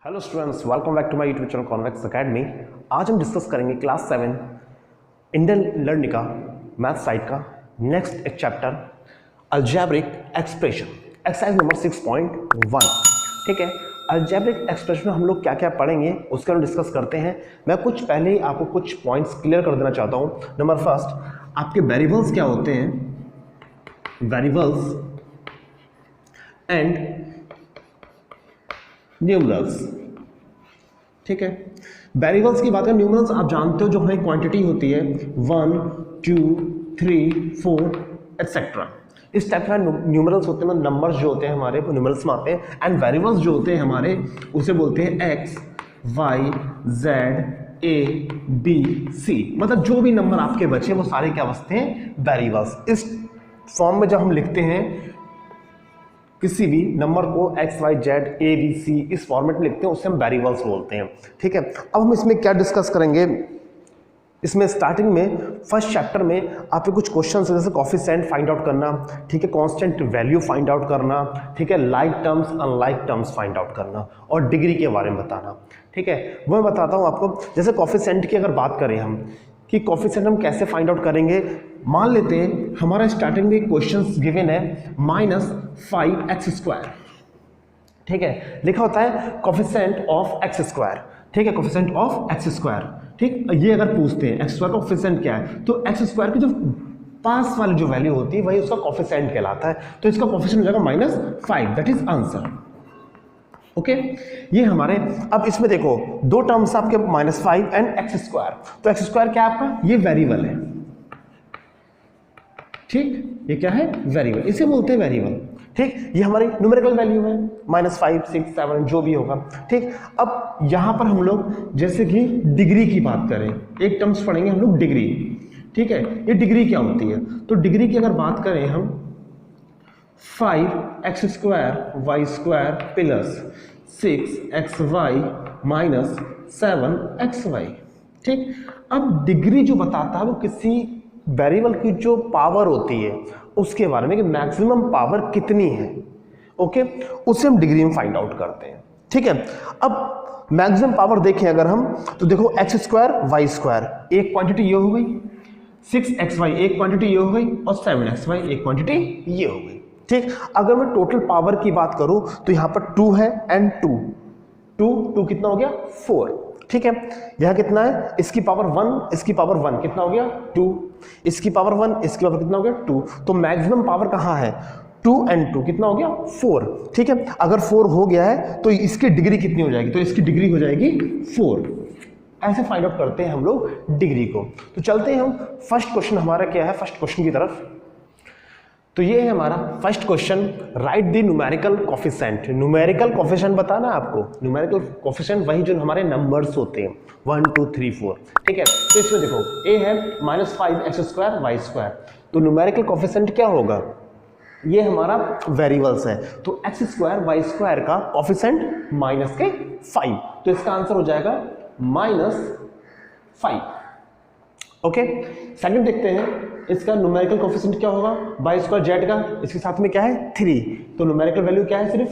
Hello students, welcome back to my YouTube channel Convex academy. आज हम discuss करेंगे class 7 Indian learning का math side का next एक chapter algebraic expression, exercise number 6.1। ठीक है, अलजेब्रिक एक्सप्रेशन में हम लोग क्या क्या पढ़ेंगे उसके हम डिस्कस करते हैं। मैं कुछ पहले ही आपको कुछ पॉइंट्स क्लियर कर देना चाहता हूँ। नंबर फर्स्ट, आपके वेरिएबल्स क्या होते हैं, वेरिएबल्स एंड न्यूमरल्स। ठीक है, वेरिएबल्स की बात करें, न्यूमरल्स आप जानते हो जो हमारी क्वांटिटी होती है 1 2 3 4 एटसेट्रा। इस टाइप का न्यूमरल्स होते हैं, नंबर्स जो होते हैं हमारे वो न्यूमरल्स में आते हैं। एंड वेरिएबल्स जो होते हैं हमारे उसे बोलते हैं X Y Z A B C, मतलब जो भी नंबर आपके बचे वो सारे क्या बचते हैं, वेरिएबल्स। इस फॉर्म में जब हम लिखते हैं किसी भी नंबर को X Y Z A B C इस फॉर्मेट में लिखते हैं, उससे हम वेरिएबल्स बोलते हैं। ठीक है, अब हम इसमें क्या डिस्कस करेंगे, इसमें स्टार्टिंग में फर्स्ट चैप्टर में आपके कुछ क्वेश्चंस जैसे कोएफिशिएंट फाइंड आउट करना, ठीक है, कांस्टेंट वैल्यू फाइंड आउट करना, ठीक है, like terms unlike terms find out करना और डिग्री के बारे में बताना। ठीक है, वो मैं बताता हूँ आपको। जैसे कोएफिशिएंट की अगर बात करें हम कि कोएफिशिएंट हम कैसे फाइंड आउट करेंगे, मान लेते हैं हमारा स्टार्टिंग में क्वेश्चंस गिवन है -5x²। ठीक है, लिखा होता है कोएफिशिएंट ऑफ x²। ठीक है, कोएफिशिएंट ऑफ x²। ठीक, ये अगर पूछते हैं x² का कोएफिशिएंट क्या है, तो x² की जो पास वाली जो वैल्यू होती है वही उसका कोएफिशिएंट कहलाता है। तो इसका कोएफिशिएंट हो जाएगा -5, दैट इज आंसर। ओके, ये हमारे, अब इसमें देखो दो टर्म्स आपके -5 एंड x²। तो x² क्या आपका, ये वेरिएबल है। ठीक, ये क्या है, वेरिएबल, इसे बोलते हैं वेरिएबल। ठीक, ये हमारी न्यूमेरिकल वैल्यू है -5 6 7 जो भी होगा। ठीक, अब यहां पर हम लोग जैसे कि डिग्री की बात करें, एक टर्म्स पढ़ेंगे हम लोग डिग्री। ठीक है, ये डिग्री क्या होती है, तो डिग्री की अगर बात करें हम 5x² y² plus 6xy minus 7xy। ठीक, अब डिग्री जो बताता है वो किसी वेरिएबल की जो पावर होती है उसके बारे में कि मैक्सिमम पावर कितनी है। ओके, उससे हम डिग्री में फाइंड आउट करते हैं। ठीक है, अब मैक्सिमम पावर देखें अगर हम, तो देखो x² y², एक क्वांटिटी ये हो गई, 6xy एक क्वांटिटी ये हो गई और 7xy एक क्वांटिटी ये हो गई। ठीक, अगर मैं टोटल पावर की बात करूं तो यहां पर 2 है एंड 2 कितना हो गया, 4। ठीक है, यह कितना है, इसकी पावर 1 इसकी पावर 1 कितना हो गया, 2, इसकी पावर 1 इसकी पावर कितना हो गया, 2। तो मैक्सिमम पावर कहाँ है, 2 एंड 2 कितना हो गया, 4। ठीक है, अगर 4 हो गया है तो इसकी डिग्री कितनी हो जाएगी, तो इसकी डिग्री हो जाएगी 4। ऐसे फाइंड आउट करते हैं हम लोग डिग्री को। तो चलते हैं हम, फर्स्ट क्वेश्चन हमारा क्या है, फर्स्ट क्वेश्चन की तरफ। तो ये है हमारा first question, right the numerical coefficient. Numerical coefficient बताना है आपको, न्यूमेरिकल कोएफिशिएंट वही जो हमारे नंबर्स होते हैं 1 2 3 4। ठीक है, तो इसमें देखो a है -5x² y², तो न्यूमेरिकल कोएफिशिएंट क्या होगा, ये हमारा वेरिएबल्स है, तो x² y² का कोएफिशिएंट -5, तो इसका आंसर हो जाएगा -5। ओके, सेकंड देखते हैं, इसका न्यूमेरिकल कोएफिशिएंट क्या होगा, y² z का, इसके साथ में क्या है 3, तो न्यूमेरिकल वैल्यू क्या है, सिर्फ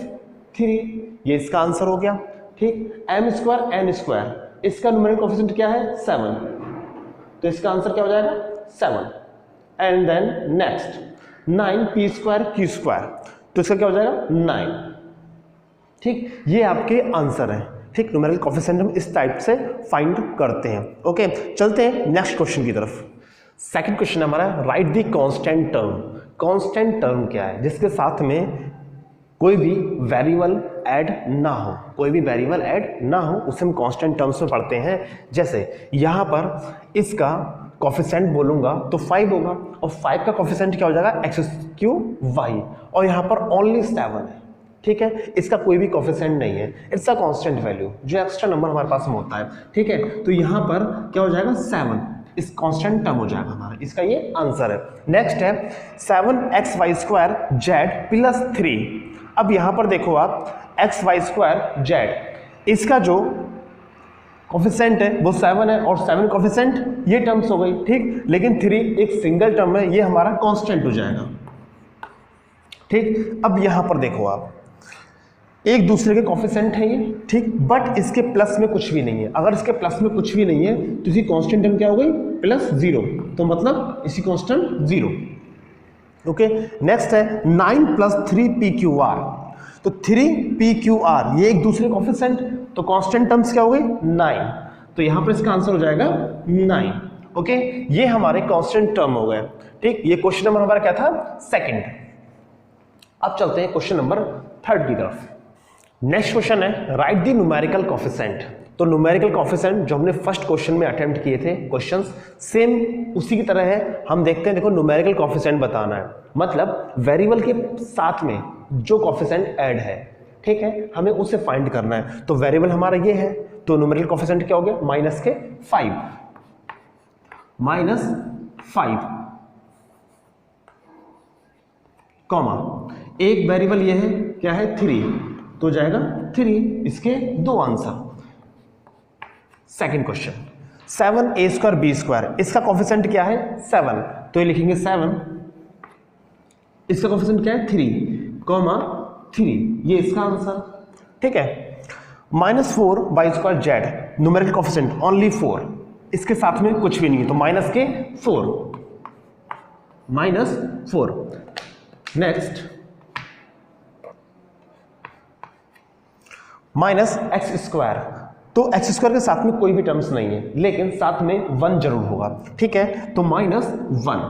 3, ये इसका आंसर हो गया। ठीक, m² n², इसका न्यूमेरिकल कोएफिशिएंट क्या है 7, तो इसका आंसर क्या हो जाएगा 7। And then next 9p² q², तो इसका क्या हो जाएगा 9। ठीक, ये आपके आंसर है। ठीक, न्यूमेरिकल कोएफिशिएंट हम इस टाइप से फाइंड करते हैं। ओके, चलते हैं नेक्स्ट क्वेश्चन की तरफ। सेकंड क्वेश्चन हमारा, right the constant term. Constant term क्या है, जिसके साथ में कोई भी वेरिएबल ऐड ना हो, कोई भी वेरिएबल ऐड ना हो, उसे हम कांस्टेंट टर्म्स में पढ़ते हैं। जैसे यहां पर इसका कोएफिशिएंट बोलूंगा तो 5 होगा, और 5 का कोएफिशिएंट क्या हो जाएगा x³ और यहां पर ओनली 7 है। ठीक है, इसका कोई भी कोएफिशिएंट नहीं है, इट्स अ कांस्टेंट वैल्यू, जो एक्स्ट्रा नंबर हमारे पास में होता है। ठीक है, तो यहां पर क्या हो जाएगा 7, इस कांस्टेंट टर्म हो जाएगा हमारा, इसका ये आंसर है। नेक्स्ट है 7xy² z प्लस 3। अब यहां पर देखो आप xy² z, इसका जो कोएफिशिएंट है वो 7 है और 7 कोएफिशिएंट ये टर्म्स हो गई। ठीक, लेकिन 3 एक सिंगल टर्म है, ये हमारा कांस्टेंट हो जाएगा। ठीक, अब यहां पर देखो आप एक दूसरे के कॉफिशेंट है ये, ठीक, बट इसके प्लस में कुछ भी नहीं है। अगर इसके प्लस में कुछ भी नहीं है तो इसी कांस्टेंट टर्म क्या हो गई, +0, तो मतलब इसी कांस्टेंट 0। ओके, नेक्स्ट है 9 + 3pqr, तो 3pqr ये एक दूसरे कॉफिशेंट, तो कांस्टेंट टर्म्स क्या हो गई 9, तो यहां पर इसका आंसर हो जाएगा 9। ओके, ये हमारे कांस्टेंट टर्म हो गए, ठीक। ये क्वेश्चन नंबर हमारा क्या था, सेकंड। अब चलते हैं क्वेश्चन नंबर 3 की तरफ। नेक्स्ट क्वेश्चन है राइट द न्यूमेरिकल कोएफिशिएंट। तो न्यूमेरिकल कोएफिशिएंट जो हमने फर्स्ट क्वेश्चन में अटेम्प्ट किए थे क्वेश्चंस, सेम उसी की तरह है। हम देखते हैं, देखो न्यूमेरिकल कोएफिशिएंट बताना है, मतलब वेरिएबल के साथ में जो कोएफिशिएंट ऐड है, ठीक है, हमें उसे फाइंड करना है। तो वेरिएबल हमारा ये है, तो न्यूमेरिकल कोएफिशिएंट क्या हो गया, -5 कॉमा, एक वेरिएबल ये है, क्या है 3, तो जाएगा 3, इसके 2 answer. Second question 7a² b², इसका कोएफिशिएंट क्या है 7, तो ये लिखेंगे 7, इसका कोएफिशिएंट क्या है 3, ये इसका आंसर, ठीक है। -4y²z, न्यूमेरिकल कोएफिशिएंट ओनली 4, इसके साथ में कुछ भी नहीं है, तो -4। नेक्स्ट -x², तो x² के साथ में कोई भी टर्म्स नहीं है, लेकिन साथ में 1 जरूर होगा, ठीक है, तो -1,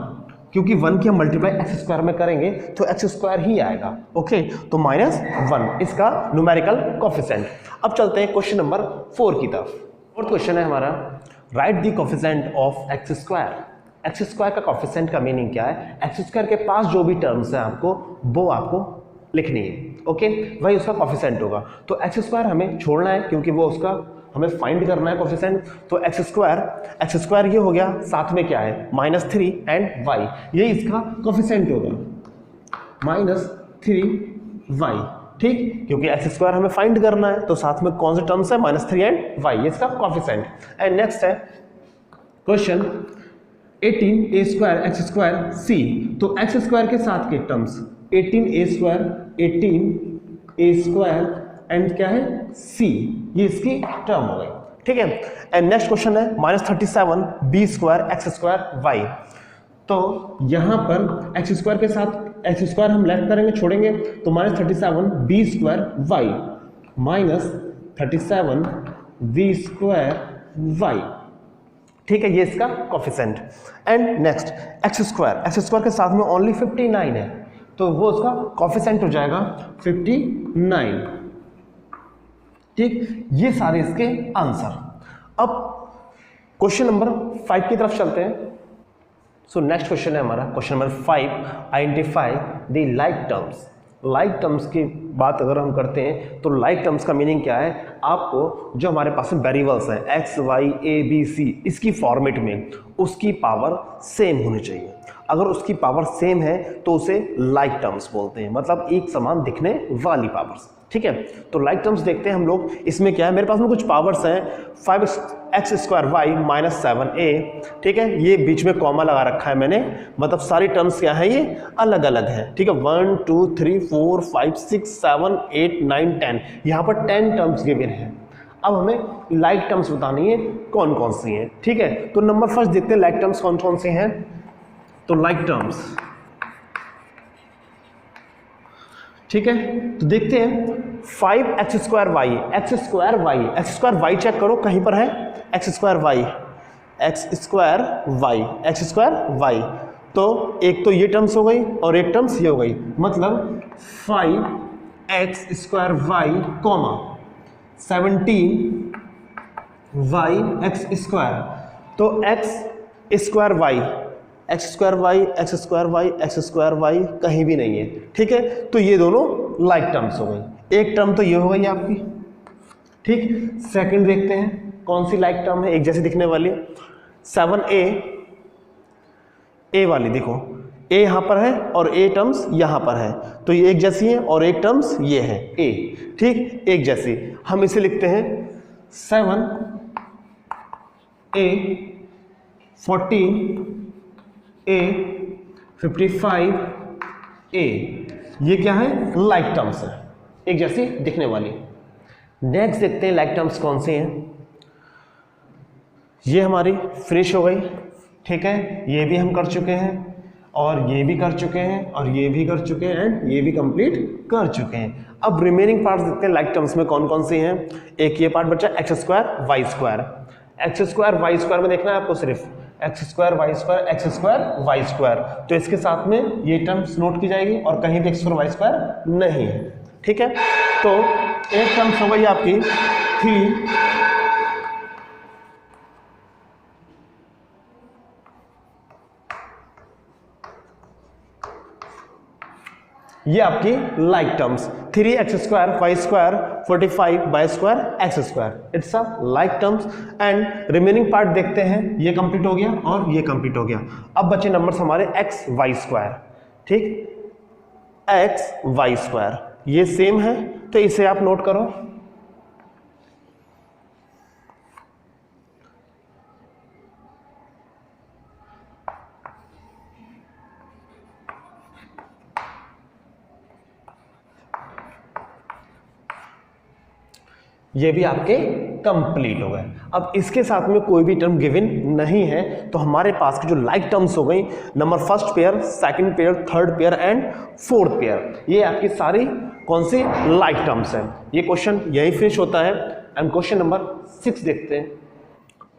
क्योंकि 1 की हम मल्टीप्लाई x² में करेंगे तो x² ही आएगा। ओके, तो -1 इसका न्यूमेरिकल कोएफिशिएंट। अब चलते हैं क्वेश्चन नंबर 4 की तरफ। फोर्थ क्वेश्चन है हमारा right the coefficient of x²। x² का कोएफिशिएंट का मीनिंग क्या है, x² के पास जो भी टर्म्स है आपको वो आपको लिखनी है। ओके, वही उसका कोएफिशिएंट होगा। तो x² हमें छोड़ना है क्योंकि वो उसका हमें फाइंड करना है कोएफिशिएंट। तो x² ये हो गया, साथ में क्या है -3 एंड y, ये इसका कोएफिशिएंट होगा -3y, ठीक, क्योंकि x² हमें फाइंड करना है, तो साथ में कौन से टर्म्स है -3 एंड y, ये इसका कोएफिशिएंट। एंड नेक्स्ट है क्वेश्चन 18a² x² c, तो x² के साथ के टर्म्स 18a² एंड क्या है c, ये इसकी टर्म हो गई, ठीक है। एंड नेक्स्ट क्वेश्चन है -37 b² x²y, तो यहां पर x² के साथ x² हम लेफ्ट करेंगे, छोड़ेंगे, तो -37 b²y, -37 b²y, ठीक है, ये इसका कोएफिशिएंट। एंड नेक्स्ट x² के साथ में ओनली 59 है, तो वो उसका कोएफिशिएंट हो जाएगा 59, ठीक। ये सारे इसके आंसर। अब क्वेश्चन नंबर 5 की तरफ चलते हैं। सो नेक्स्ट क्वेश्चन है हमारा question number 5, identify the like terms. Like terms की बात अगर हम करते हैं तो लाइक टर्म्स का मीनिंग क्या है, आपको जो हमारे पास में वेरिएबल्स हैं x, y, a, b, c, इसकी फॉर्मेट में उसकी पावर सेम होनी चाहिए। अगर उसकी पावर सेम है तो उसे लाइक टर्म्स बोलते हैं, मतलब एक समान दिखने वाली पावर्स, ठीक है। तो लाइक टर्म्स देखते हैं हम लोग। इसमें क्या है, मेरे पास में कुछ पावर्स हैं 5x² y -7a, ठीक है, ये बीच में कॉमा लगा रखा है मैंने, मतलब सारी टर्म्स क्या है, ये अलग अलग है, ठीक है। 1 2 3 4 5 6 7 8 9 10, यहाँ पर 10 टर्म्स गिवन है। अब हमें लाइक टर्म्स बतानी है कौन कौन सी हैं, ठीक है। तो नंबर फर्स्ट देखते हैं लाइक टर्म्स कौन कौन से हैं। तो लाइक टर्म्स, ठीक है, तो देखते हैं 5x² y चेक करो कहीं पर है, x² y, तो एक तो ये टर्म्स हो गई और एक टर्म्स ये हो गई, मतलब 5x² y, 17y(x²), तो x² y कहीं भी नहीं है, ठीक है। तो ये दोनों लाइक टर्म्स हो गई। एक टर्म तो ये हो गई आपकी, ठीक। सेकंड देखते हैं कौन सी लाइक टर्म है एक जैसी दिखने वाली, 7a वाली, देखो a यहाँ पर है और a टर्म्स यहाँ पर है, तो ये एक जैसी है और एक टर्म्स ये है a, ठीक, एक जैसी। हम इसे लिखते हैं 7a 14a 55a, ये क्या है, लाइक टर्म्स है, एक जैसी दिखने वाली। नेक्स्ट देखते हैं लाइक टर्म्स कौन से हैं। ये हमारी फिनिश हो गई, ठीक है, ये भी हम कर चुके हैं और ये भी कर चुके हैं और ये भी कर चुके हैं एंड ये भी कंप्लीट कर चुके हैं। अब रिमेनिंग पार्ट्स देखते हैं लाइक टर्म्स में कौन कौन से हैं। एक ये पार्ट बचा X square Y square. X square Y square में देखना है आपको सिर्फ X square Y square X square Y square, तो इसके साथ में ये टर्म्स नोट की जाएगी और कहीं भी एक्स स्क्वायर वाई स्क्वायर नहीं है, ठीक है। तो एक टर्म्स हो गई आपकी 3 ये आपकी like terms 3x square Y square 45 by square X square, it's a like terms. And remaining part देखते हैं, ये कंप्लीट हो गया और ये कंप्लीट हो गया। अब बचे नंबर्स हमारे एक्स वाई स्क्वायर, ठीक, एक्स वाई स्क्वायर ये सेम है तो इसे आप नोट करो। ये भी आपके कंप्लीट हो गए। अब इसके साथ में कोई भी टर्म गिवन नहीं है तो हमारे पास की जो लाइक टर्म्स हो गई, number first pair, second pair, third pair and fourth pair, ये आपकी सारी कौन सी लाइक टर्म्स हैं। ये क्वेश्चन यही फिनिश होता है। एंड क्वेश्चन नंबर 6 देखते हैं।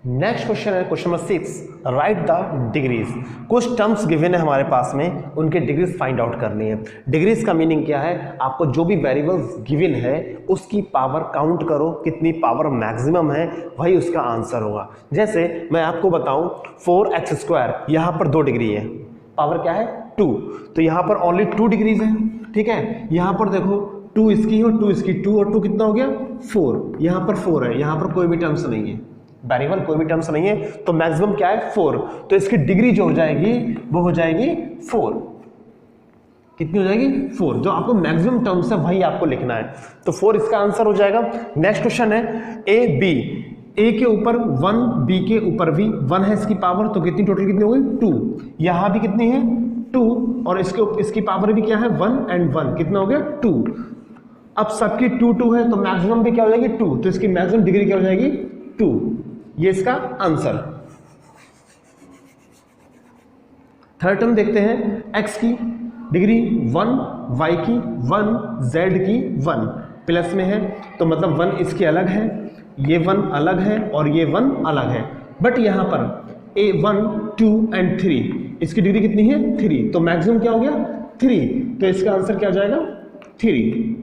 नेक्स्ट क्वेश्चन है question number 6, right the degrees. कुछ टर्म्स गिवन है हमारे पास में, उनके डिग्रीज फाइंड आउट करनी है। डिग्रीज का मीनिंग क्या है, आपको जो भी वेरिएबल्स गिवन है उसकी पावर काउंट करो, कितनी पावर मैक्सिमम है वही उसका आंसर होगा। जैसे मैं आपको बताऊं 4x स्क्वायर, यहाँ पर 2 डिग्री है, पावर क्या है 2, तो यहाँ पर ओनली 2 डिग्रीज है, ठीक है। यहाँ पर देखो 2 इसकी और 2 इसकी, 2 और 2 कितना हो गया 4, यहाँ पर 4 है, यहाँ पर कोई भी टर्म्स नहीं है, वेरिएबल कोई भी टर्म्स नहीं है, तो मैक्सिमम क्या है 4, तो इसकी डिग्री जो हो जाएगी वो हो जाएगी 4। कितनी हो जाएगी 4, जो आपको मैक्सिमम टर्म्स है वही आपको लिखना है, तो 4 इसका आंसर हो जाएगा। नेक्स्ट क्वेश्चन है ए बी, ए के ऊपर 1, बी के ऊपर भी 1 है इसकी पावर, तो कितनी टोटल कितनी हो गई 2, यहाँ भी कितनी है 2 और इसकी पावर भी क्या है 1 एंड 1, कितना हो गया 2। अब सबकी 2 2 है तो मैक्सिमम भी क्या हो जाएगी 2, तो इसकी मैक्सिमम डिग्री क्या हो जाएगी 2, ये इसका आंसर। थर्ड टर्म देखते हैं, x की डिग्री 1, y की 1, z की 1, प्लस में है तो मतलब 1 इसके अलग है, ये 1 अलग है और ये 1 अलग है, बट यहां पर a1 2 एंड 3 इसकी डिग्री कितनी है 3, तो मैक्सिमम क्या हो गया 3, तो इसका आंसर क्या हो जाएगा 3,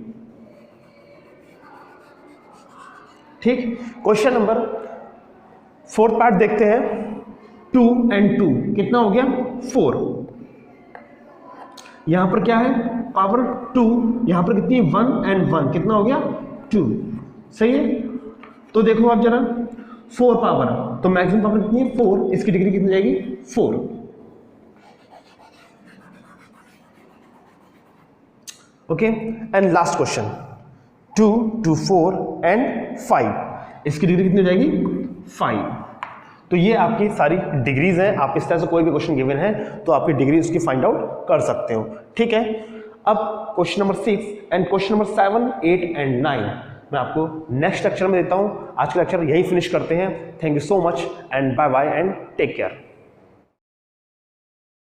ठीक। क्वेश्चन नंबर 4th पार्ट देखते हैं, 2 एंड 2 कितना हो गया 4, यहां पर क्या है पावर 2, यहां पर कितनी 1 एंड 1, कितना हो गया 2, सही है। तो देखो आप जरा 4 पावर, तो मैक्सिमम पावर कितनी है 4, इसकी डिग्री कितनी जाएगी 4, okay. And last question 2 2 4 and 5, इसकी डिग्री कितनी हो जाएगी 5। तो ये आपकी सारी डिग्रीज हैं, आप इस तरह से कोई भी क्वेश्चन गिवन है तो आपकी डिग्री उसकी फाइंड आउट कर सकते हो, ठीक है। अब question number 6 and question number 7 8 and 9 मैं आपको नेक्स्ट लेक्चर में देता हूं। आज का लेक्चर यही फिनिश करते हैं। Thank you so much and bye bye and take care.